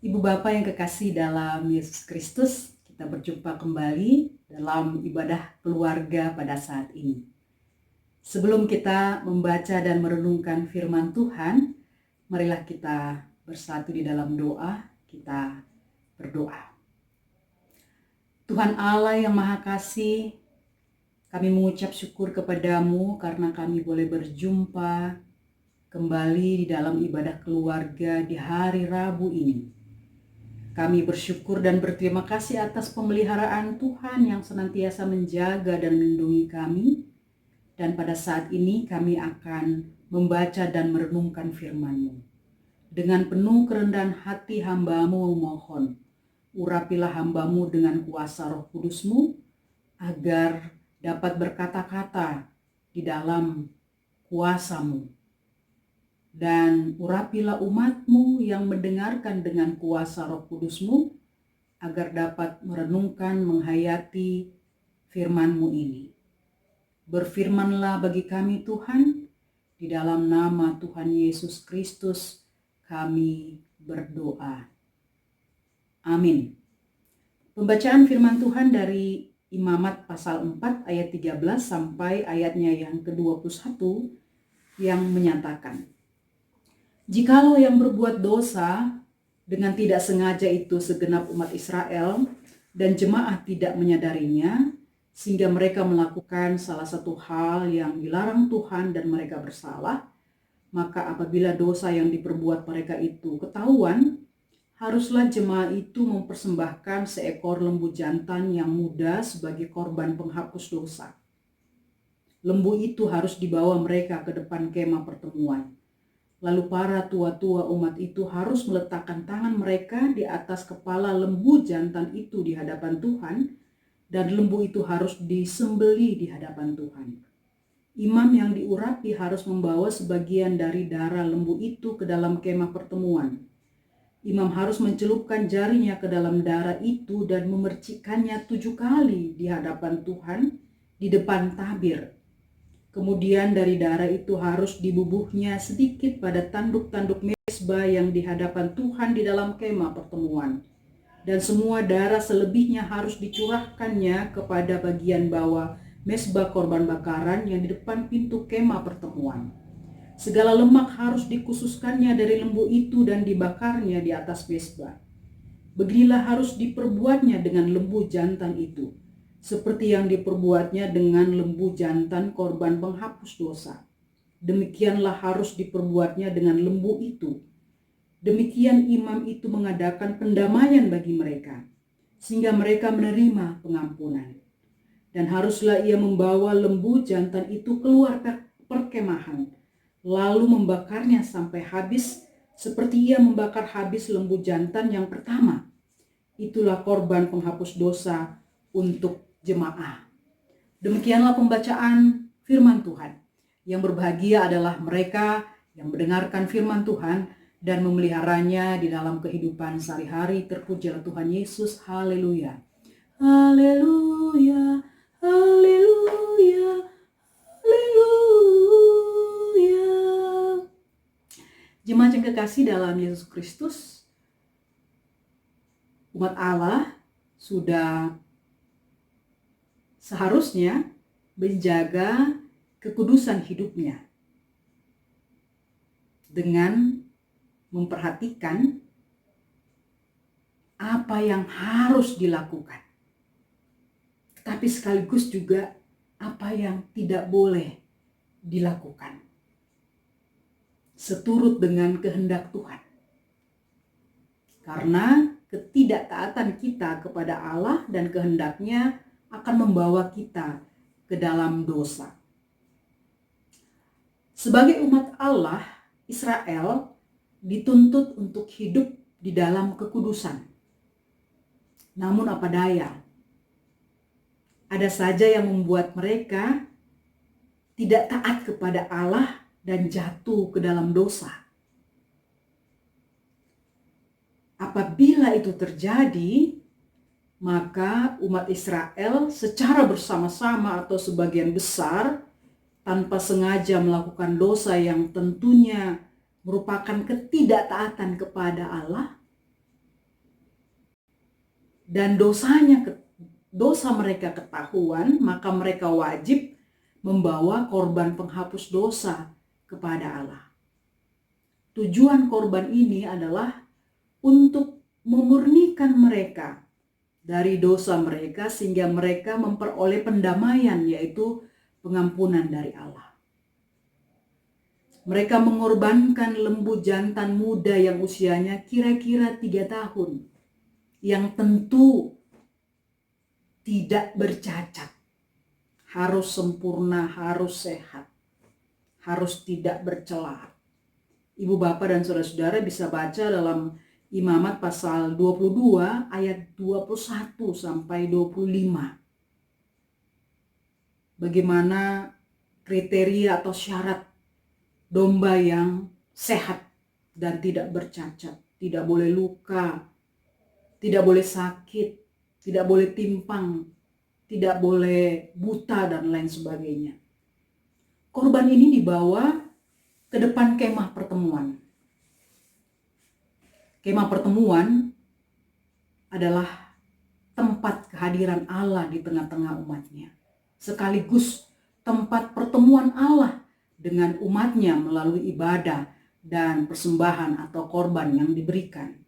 Ibu Bapa yang kekasih dalam Yesus Kristus, kita berjumpa kembali dalam ibadah keluarga pada saat ini. Sebelum kita membaca dan merenungkan firman Tuhan, marilah kita bersatu di dalam doa, kita berdoa. Tuhan Allah yang Maha Kasih, kami mengucap syukur kepadamu karena kami boleh berjumpa kembali di dalam ibadah keluarga di hari Rabu ini. Kami bersyukur dan berterima kasih atas pemeliharaan Tuhan yang senantiasa menjaga dan melindungi kami. Dan pada saat ini kami akan membaca dan merenungkan firman-Mu. Dengan penuh kerendahan hati hamba-Mu memohon, urapilah hamba-Mu dengan kuasa Roh Kudus-Mu, agar dapat berkata-kata di dalam kuasa-Mu. Dan urapilah umat-Mu yang mendengarkan dengan kuasa Roh Kudus-Mu, agar dapat merenungkan, menghayati firman-Mu ini. Berfirmanlah bagi kami Tuhan, di dalam nama Tuhan Yesus Kristus kami berdoa. Amin. Pembacaan firman Tuhan dari Imamat pasal 4 ayat 13 sampai ayatnya yang ke-21 yang menyatakan, jikalau yang berbuat dosa dengan tidak sengaja itu segenap umat Israel dan jemaah tidak menyadarinya, sehingga mereka melakukan salah satu hal yang dilarang Tuhan dan mereka bersalah, maka apabila dosa yang diperbuat mereka itu ketahuan, haruslah jemaah itu mempersembahkan seekor lembu jantan yang muda sebagai korban penghapus dosa. Lembu itu harus dibawa mereka ke depan kemah pertemuan. Lalu para tua-tua umat itu harus meletakkan tangan mereka di atas kepala lembu jantan itu di hadapan Tuhan, dan lembu itu harus disembelih di hadapan Tuhan. Imam yang diurapi harus membawa sebagian dari darah lembu itu ke dalam kemah pertemuan. Imam harus mencelupkan jarinya ke dalam darah itu dan memercikkannya 7 kali di hadapan Tuhan di depan tabir. Kemudian dari darah itu harus dibubuhnya sedikit pada tanduk-tanduk mezbah yang di hadapan Tuhan di dalam kemah pertemuan. Dan semua darah selebihnya harus dicurahkannya kepada bagian bawah mezbah korban bakaran yang di depan pintu kemah pertemuan. Segala lemak harus dikhususkannya dari lembu itu dan dibakarnya di atas mezbah. Beginilah harus diperbuatnya dengan lembu jantan itu, seperti yang diperbuatnya dengan lembu jantan korban penghapus dosa. Demikianlah harus diperbuatnya dengan lembu itu. Demikian imam itu mengadakan pendamaian bagi mereka, sehingga mereka menerima pengampunan. Dan haruslah ia membawa lembu jantan itu keluar ke perkemahan, lalu membakarnya sampai habis, seperti ia membakar habis lembu jantan yang pertama. Itulah korban penghapus dosa untuk jemaah. Demikianlah pembacaan firman Tuhan. Yang berbahagia adalah mereka yang mendengarkan firman Tuhan dan memeliharanya di dalam kehidupan sehari-hari. Terpujilah Tuhan Yesus. Haleluya. Haleluya. Haleluya. Haleluya. Jemaat yang kekasih dalam Yesus Kristus, umat Allah sudah seharusnya menjaga kekudusan hidupnya dengan memperhatikan apa yang harus dilakukan, tetapi sekaligus juga apa yang tidak boleh dilakukan, seturut dengan kehendak Tuhan. Karena ketidaktaatan kita kepada Allah dan kehendaknya akan membawa kita ke dalam dosa. Sebagai umat Allah, Israel dituntut untuk hidup di dalam kekudusan. Namun apa daya, ada saja yang membuat mereka tidak taat kepada Allah dan jatuh ke dalam dosa. Apabila itu terjadi, maka umat Israel secara bersama-sama atau sebagian besar tanpa sengaja melakukan dosa yang tentunya merupakan ketidaktaatan kepada Allah, dan dosa mereka ketahuan, maka mereka wajib membawa korban penghapus dosa kepada Allah. Tujuan korban ini adalah untuk memurnikan mereka dari dosa mereka sehingga mereka memperoleh pendamaian, yaitu pengampunan dari Allah. Mereka mengorbankan lembu jantan muda yang usianya kira-kira 3 tahun, yang tentu tidak bercacat, harus sempurna, harus sehat, harus tidak bercela. Ibu bapak dan saudara-saudara bisa baca dalam Imamat pasal 22 ayat 21 sampai 25. Bagaimana kriteria atau syarat domba yang sehat dan tidak bercacat. Tidak boleh luka, tidak boleh sakit, tidak boleh timpang, tidak boleh buta dan lain sebagainya. Korban ini dibawa ke depan kemah pertemuan. Kemah pertemuan adalah tempat kehadiran Allah di tengah-tengah umatnya. Sekaligus tempat pertemuan Allah dengan umatnya melalui ibadah dan persembahan atau korban yang diberikan.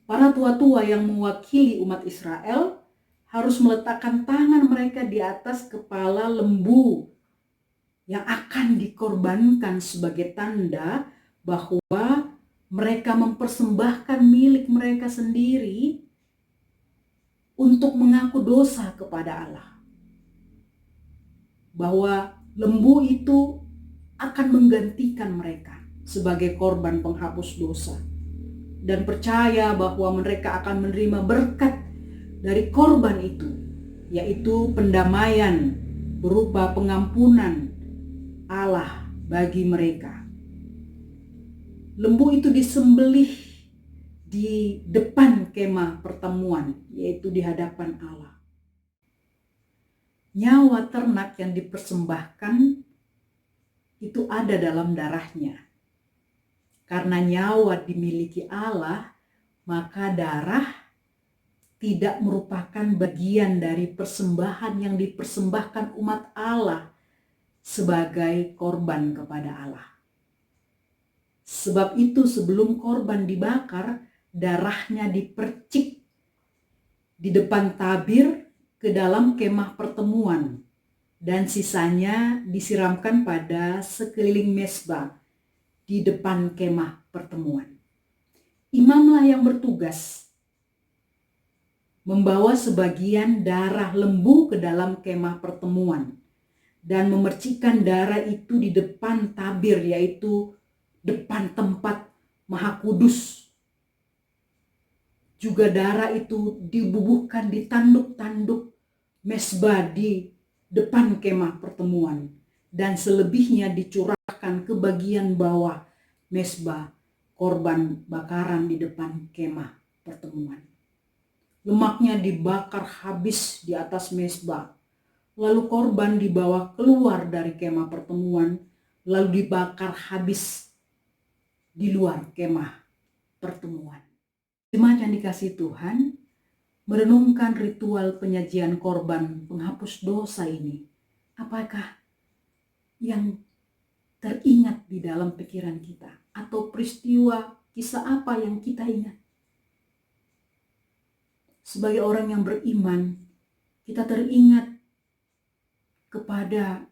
Para tua-tua yang mewakili umat Israel harus meletakkan tangan mereka di atas kepala lembu yang akan dikorbankan sebagai tanda bahwa mereka mempersembahkan milik mereka sendiri untuk mengaku dosa kepada Allah. Bahwa lembu itu akan menggantikan mereka sebagai korban penghapus dosa. Dan percaya bahwa mereka akan menerima berkat dari korban itu, yaitu pendamaian berupa pengampunan Allah bagi mereka. Lembu itu disembelih di depan kemah pertemuan, yaitu di hadapan Allah. Nyawa ternak yang dipersembahkan itu ada dalam darahnya. Karena nyawa dimiliki Allah, maka darah tidak merupakan bagian dari persembahan yang dipersembahkan umat Allah sebagai korban kepada Allah. Sebab itu sebelum korban dibakar, darahnya dipercik di depan tabir ke dalam kemah pertemuan dan sisanya disiramkan pada sekeliling mezbah di depan kemah pertemuan. Imamlah yang bertugas membawa sebagian darah lembu ke dalam kemah pertemuan dan memercikkan darah itu di depan tabir, yaitu depan tempat Maha Kudus. Juga darah itu dibubuhkan di tanduk-tanduk mezbah di depan kemah pertemuan dan selebihnya dicurahkan ke bagian bawah mezbah korban bakaran di depan kemah pertemuan. Lemaknya dibakar habis di atas mezbah. Lalu korban dibawa keluar dari kemah pertemuan, lalu dibakar habis di luar kemah pertemuan. Jemaat yang dikasihi Tuhan, merenungkan ritual penyajian korban penghapus dosa ini, apakah yang teringat di dalam pikiran kita? Atau peristiwa kisah apa yang kita ingat? Sebagai orang yang beriman, kita teringat kepada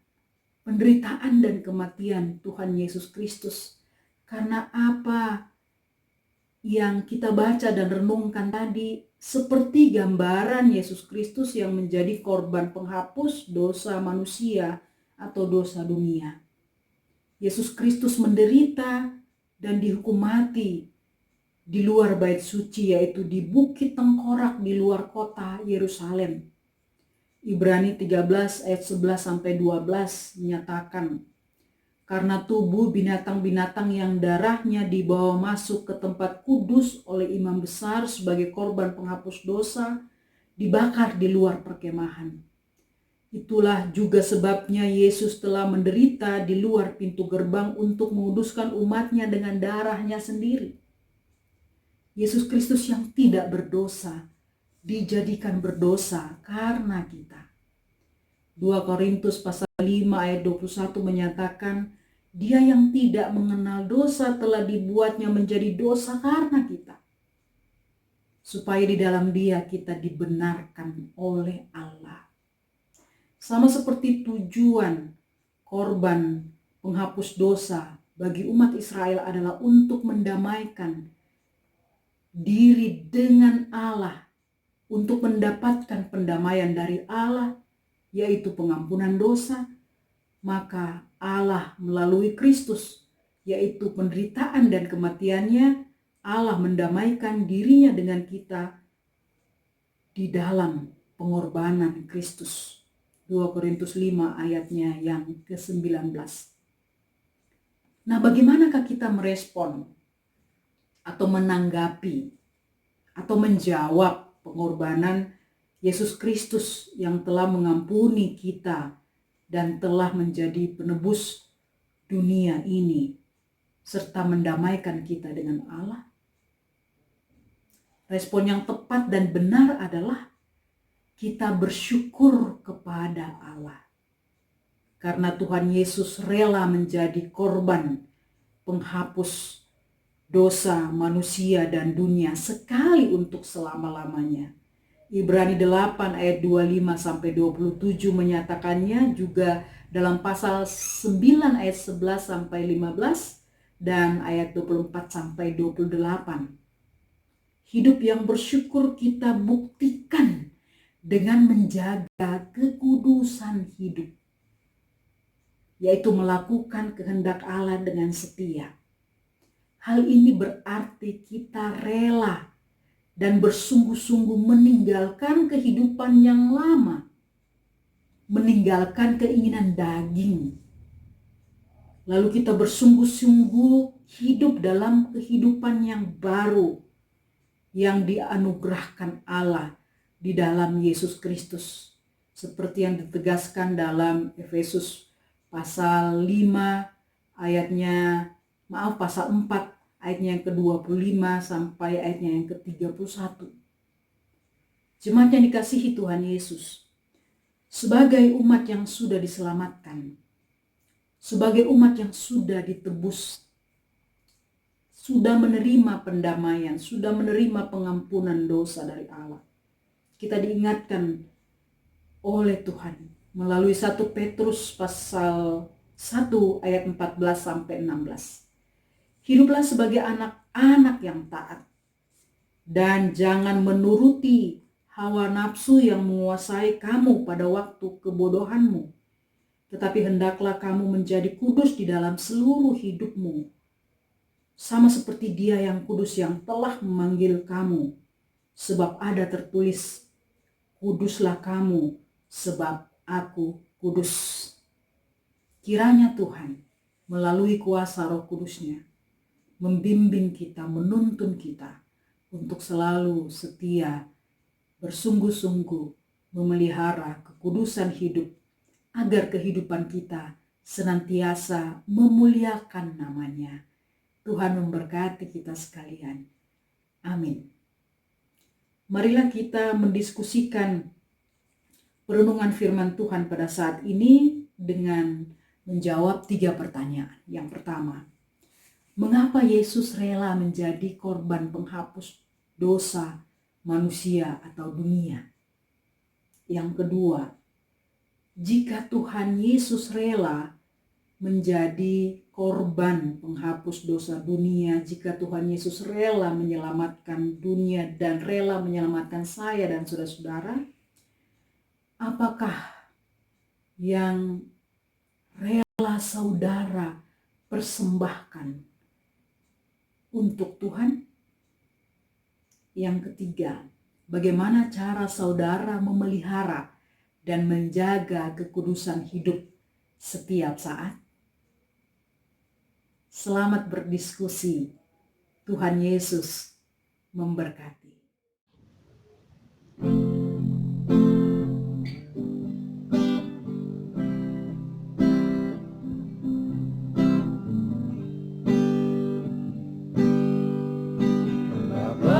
penderitaan dan kematian Tuhan Yesus Kristus. Karena apa yang kita baca dan renungkan tadi seperti gambaran Yesus Kristus yang menjadi korban penghapus dosa manusia atau dosa dunia. Yesus Kristus menderita dan dihukum mati di luar bait suci, yaitu di Bukit Tengkorak di luar kota Yerusalem. Ibrani 13 ayat 11-12 menyatakan, karena tubuh binatang-binatang yang darahnya dibawa masuk ke tempat kudus oleh imam besar sebagai korban penghapus dosa dibakar di luar perkemahan. Itulah juga sebabnya Yesus telah menderita di luar pintu gerbang untuk menguduskan umatnya dengan darahnya sendiri. Yesus Kristus yang tidak berdosa dijadikan berdosa karena kita. 2 Korintus pasal 5 ayat 21 menyatakan, Dia yang tidak mengenal dosa telah dibuatnya menjadi dosa karena kita, supaya di dalam Dia kita dibenarkan oleh Allah. Sama seperti tujuan korban penghapus dosa bagi umat Israel adalah untuk mendamaikan diri dengan Allah, untuk mendapatkan pendamaian dari Allah, yaitu pengampunan dosa, maka Allah melalui Kristus, yaitu penderitaan dan kematiannya, Allah mendamaikan dirinya dengan kita di dalam pengorbanan Kristus. 2 Korintus 5 ayatnya yang ke-19. Nah, bagaimanakah kita merespon atau menanggapi atau menjawab pengorbanan Yesus Kristus yang telah mengampuni kita dan telah menjadi penebus dunia ini serta mendamaikan kita dengan Allah? Respon yang tepat dan benar adalah kita bersyukur kepada Allah. Karena Tuhan Yesus rela menjadi korban penghapus dosa manusia dan dunia sekali untuk selama-lamanya. Ibrani 8 ayat 25-27 menyatakannya juga dalam pasal 9 ayat 11-15 dan ayat 24-28. Hidup yang bersyukur kita buktikan dengan menjaga kekudusan hidup, yaitu melakukan kehendak Allah dengan setia. Hal ini berarti kita rela dan bersungguh-sungguh meninggalkan kehidupan yang lama, meninggalkan keinginan daging. Lalu kita bersungguh-sungguh hidup dalam kehidupan yang baru yang dianugerahkan Allah di dalam Yesus Kristus. Seperti yang ditegaskan dalam Efesus pasal 5 pasal 4 ayatnya yang ke-25 sampai ayatnya yang ke-31. Jemaat yang dikasihi Tuhan Yesus, sebagai umat yang sudah diselamatkan, sebagai umat yang sudah ditebus, sudah menerima pendamaian, sudah menerima pengampunan dosa dari Allah, kita diingatkan oleh Tuhan melalui 1 Petrus pasal 1 ayat 14-16. Hiduplah sebagai anak-anak yang taat dan jangan menuruti hawa nafsu yang menguasai kamu pada waktu kebodohanmu. Tetapi hendaklah kamu menjadi kudus di dalam seluruh hidupmu, sama seperti Dia yang kudus yang telah memanggil kamu. Sebab ada tertulis, kuduslah kamu sebab aku kudus. Kiranya Tuhan melalui kuasa Roh Kudus-Nya membimbing kita, menuntun kita untuk selalu setia, bersungguh-sungguh memelihara kekudusan hidup, agar kehidupan kita senantiasa memuliakan nama-Nya. Tuhan memberkati kita sekalian. Amin. Marilah kita mendiskusikan perenungan firman Tuhan pada saat ini dengan menjawab 3 pertanyaan. Yang pertama, mengapa Yesus rela menjadi korban penghapus dosa manusia atau dunia? Yang kedua, jika Tuhan Yesus rela menjadi korban penghapus dosa dunia, jika Tuhan Yesus rela menyelamatkan dunia dan rela menyelamatkan saya dan saudara-saudara, apakah yang rela saudara persembahkan untuk Tuhan? Yang ketiga, bagaimana cara saudara memelihara dan menjaga kekudusan hidup setiap saat? Selamat berdiskusi. Tuhan Yesus memberkati. Bapa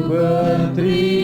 berterima